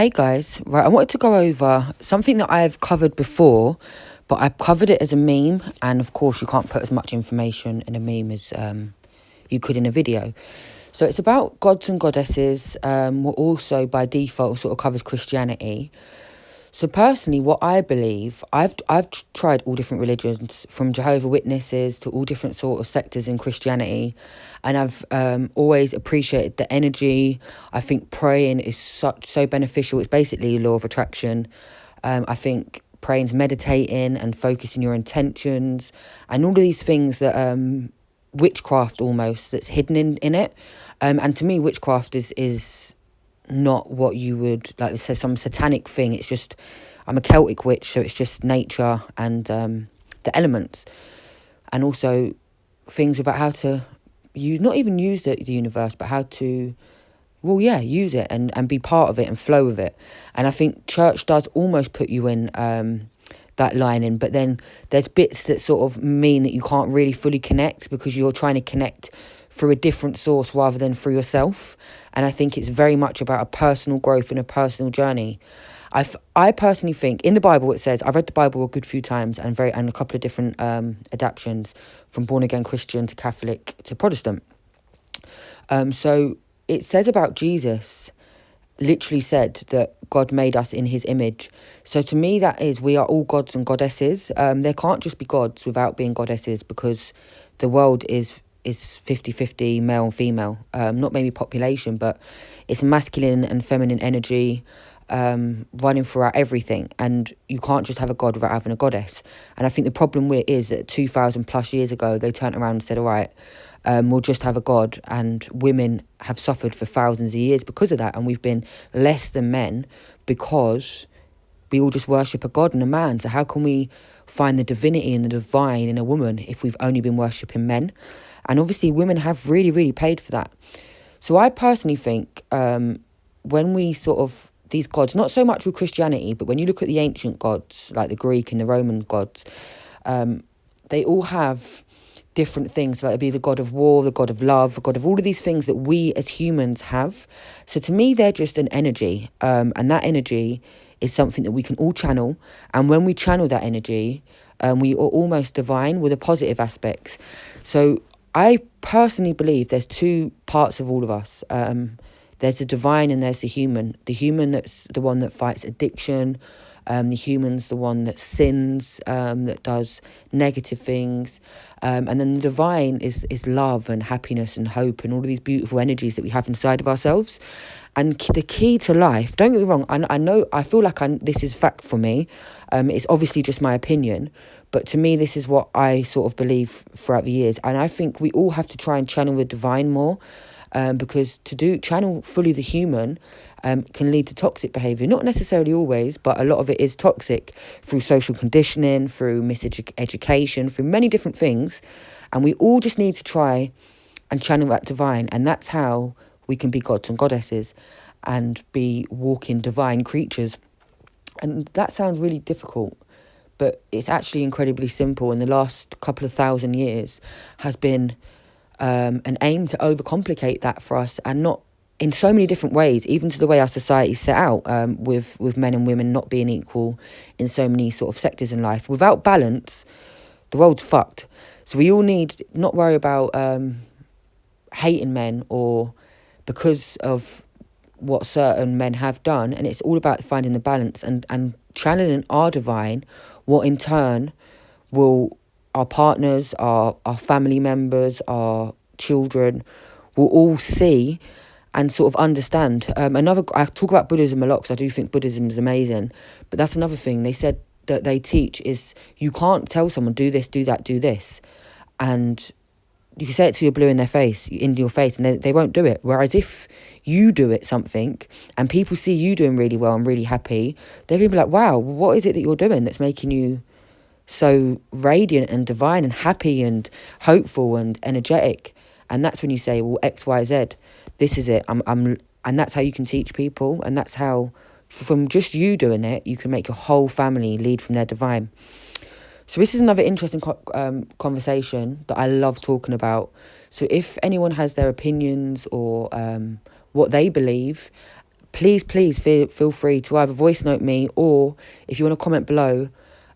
Hey guys, right, I wanted to go over something that I've covered before, but I've covered it as a meme, and of course you can't put as much information in a meme as you could in a video. So it's about gods and goddesses, what also by default sort of covers Christianity. So personally, what I believe, I've tried all different religions, from Jehovah's Witnesses to all different sort of sectors in Christianity, and I've always appreciated the energy. I think praying is so beneficial. It's basically law of attraction. I think praying's meditating and focusing your intentions, and all of these things that witchcraft almost that's hidden in it. And to me, witchcraft is not what you would like say some satanic thing. It's just, I'm a Celtic witch, so it's just nature and the elements, and also things about how to use, not even use the universe, but how to, well, yeah, use it and be part of it and flow with it. And I think church does almost put you in that line in, but then there's bits that sort of mean that you can't really fully connect because you're trying to connect through a different source rather than through yourself. And I think it's very much about a personal growth and a personal journey. I personally think in the Bible it says, I've read the Bible a good few times and a couple of different adaptions, from born again Christian to Catholic to Protestant. So it says about Jesus, literally said that God made us in his image. So to me, that is, we are all gods and goddesses. There can't just be gods without being goddesses, because the world is 50-50 male and female. Not maybe population, but it's masculine and feminine energy running throughout everything, and you can't just have a god without having a goddess. And I think the problem with it is that 2,000 plus years ago they turned around and said, all right, we'll just have a god, and women have suffered for thousands of years because of that, and we've been less than men because we all just worship a god and a man. So how can we find the divinity and the divine in a woman if we've only been worshipping men? And obviously women have really, really paid for that. So I personally think when we sort of, these gods, not so much with Christianity, but when you look at the ancient gods, like the Greek and the Roman gods, they all have different things. Like it'd be the god of war, the god of love, the god of all of these things that we as humans have. So to me, they're just an energy. And that energy is something that we can all channel. And when we channel that energy, we are almost divine with the positive aspects. So I personally believe there's two parts of all of us. There's the divine and there's the human. The human, that's the one that fights addiction. The human's the one that sins, that does negative things. And then the divine is love and happiness and hope and all of these beautiful energies that we have inside of ourselves. And the key to life, don't get me wrong, I know, I feel like this is fact for me. It's obviously just my opinion, but to me, this is what I sort of believe throughout the years. And I think we all have to try and channel the divine more, because to channel fully the human can lead to toxic behaviour. Not necessarily always, but a lot of it is toxic through social conditioning, through miseducation, through many different things. And we all just need to try and channel that divine. And that's how we can be gods and goddesses and be walking divine creatures. And that sounds really difficult, but it's actually incredibly simple. And the last couple of thousand years has been an aim to overcomplicate that for us, and not in so many different ways, even to the way our society set out, with men and women not being equal in so many sort of sectors in life. Without balance, the world's fucked. So we all need not worry about hating men or because of what certain men have done, and it's all about finding the balance and channeling our divine, what in turn will our partners, our family members, our children will all see and sort of understand. I talk about Buddhism a lot because I do think Buddhism is amazing, but that's another thing they said that they teach is you can't tell someone do this, do that, do this, and you can say it to your blue in your face, and they won't do it. Whereas if you do it something and people see you doing really well and really happy, they're going to be like, wow, what is it that you're doing that's making you so radiant and divine and happy and hopeful and energetic? And that's when you say, well, X, Y, Z, this is it. And that's how you can teach people. And that's how, from just you doing it, you can make your whole family lead from their divine. So this is another interesting conversation that I love talking about. So if anyone has their opinions or what they believe, please feel free to either voice note me, or if you want to comment below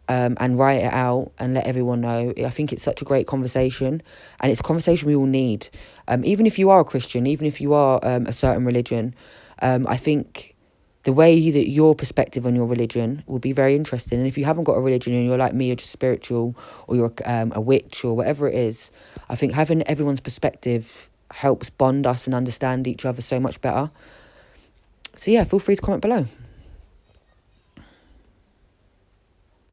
and write it out and let everyone know. I think it's such a great conversation, and it's a conversation we all need. Even if you are a Christian, even if you are a certain religion, I think the way that your perspective on your religion will be very interesting. And if you haven't got a religion and you're like me, you're just spiritual, or you're a witch or whatever it is, I think having everyone's perspective helps bond us and understand each other so much better. So yeah, feel free to comment below.